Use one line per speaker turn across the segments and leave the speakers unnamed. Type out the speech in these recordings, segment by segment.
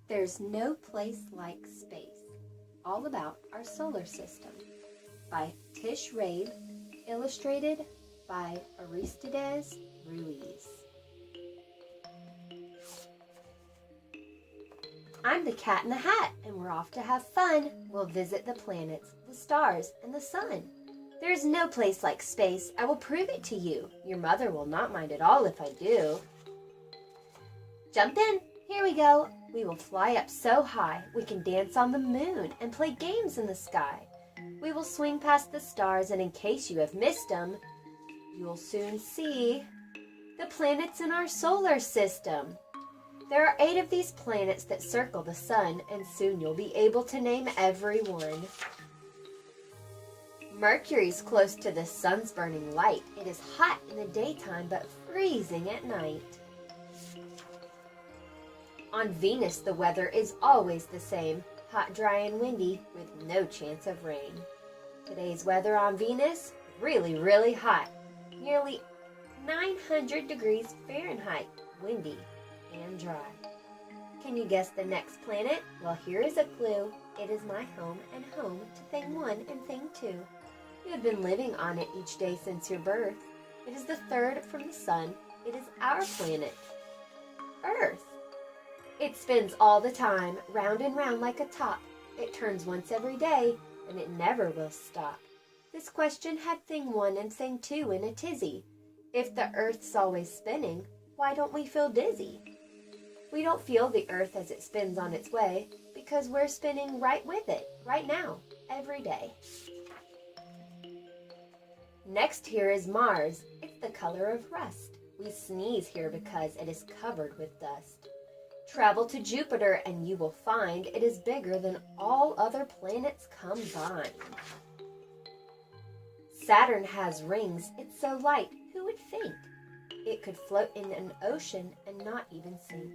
There's No Place Like Space, all about our solar system, by Tish Rabe, illustrated by Aristides Ruiz. I'm the Cat in the Hat, and we're off to have fun. We'll visit the planets, the stars, and the sun. There's no place like space. I will prove it to you. Your mother will not mind at all if I do. Jump in. Here we go. We will fly up so high we can dance on the moon and play games in the sky. We will swing past the stars, and in case you have missed them, you'll soon see the planets in our solar system. There are 8 of these planets that circle the sun, and soon you'll be able to name every one. Mercury's close to the sun's burning light. It is hot in the daytime but freezing at night. On Venus, the weather is always the same, hot, dry, and windy, with no chance of rain. Today's weather on Venus, really, really hot, nearly 900 degrees Fahrenheit, windy and dry. Can you guess the next planet? Well, here is a clue. It is my home and home to thing 1 and thing 2. You have been living on it each day since your birth. It is the 3rd from the sun. It is our planet, Earth. It spins all the time, round and round like a top. It turns once every day, and it never will stop. This question had thing 1 and thing 2 in a tizzy. If the Earth's always spinning, why don't we feel dizzy? We don't feel the Earth as it spins on its way, because we're spinning right with it, right now, every day. Next here is Mars. It's the color of rust. We sneeze here because it is covered with dust. Travel to Jupiter and you will find it is bigger than all other planets combined. Saturn has rings. It's so light, who would think? It could float in an ocean and not even sink.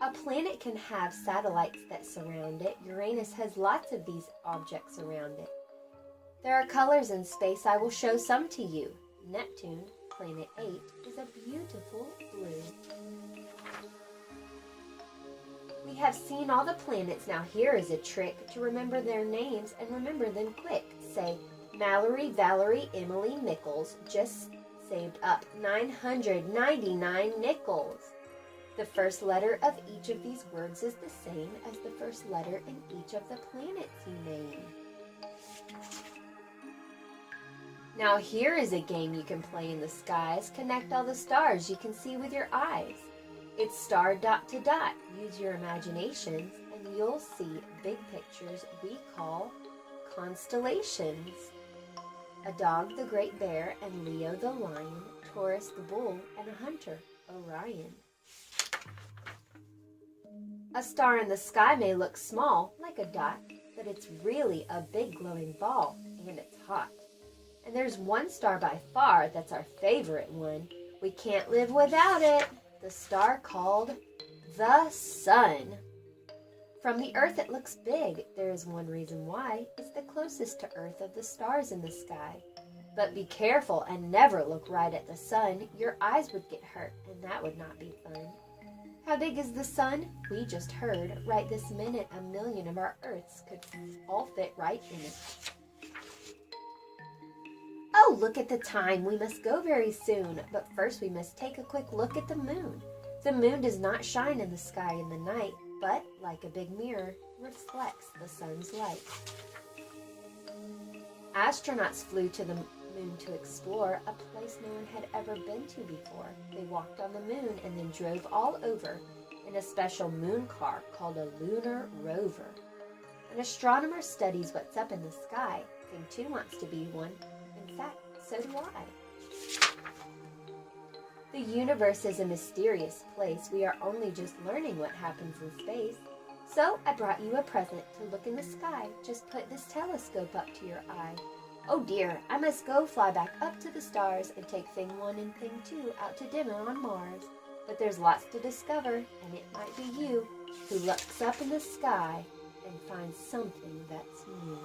A planet can have satellites that surround it. Uranus has lots of these objects around it. There are colors in space. I will show some to you. Neptune, planet 8, is a beautiful blue. We have seen all the planets. Now here is a trick to remember their names and remember them quick. Say, Mallory, Valerie, Emily, Nichols just saved up 999 nickels. The first letter of each of these words is the same as the first letter in each of the planets you name. Now here is a game you can play in the skies. Connect all the stars you can see with your eyes. It's star dot to dot. Use your imaginations and you'll see big pictures we call constellations. A dog, the great bear, and Leo the lion, Taurus the bull, and a hunter, Orion. A star in the sky may look small, like a dot, but it's really a big glowing ball, and it's hot. And there's one star by far that's our favorite one. We can't live without it. The star called the sun. From the Earth it looks big. There is one reason why. It's the closest to Earth of the stars in the sky. But be careful and never look right at the sun. Your eyes would get hurt, and that would not be fun. How big is the sun? We just heard. Right this minute, 1 million of our Earths could all fit right in it. Oh, look at the time. We must go very soon. But first we must take a quick look at the moon. The moon does not shine in the sky in the night, but, like a big mirror, reflects the sun's light. Astronauts flew to the moon to explore a place no one had ever been to before. They walked on the moon and then drove all over in a special moon car called a lunar rover. An astronomer studies what's up in the sky. Thing 2 wants to be one. In fact, so do I. The universe is a mysterious place. We are only just learning what happens in space. So I brought you a present to look in the sky. Just put this telescope up to your eye. Oh dear, I must go fly back up to the stars and take thing 1 and thing 2 out to dinner on Mars. But there's lots to discover, and it might be you who looks up in the sky and finds something that's new.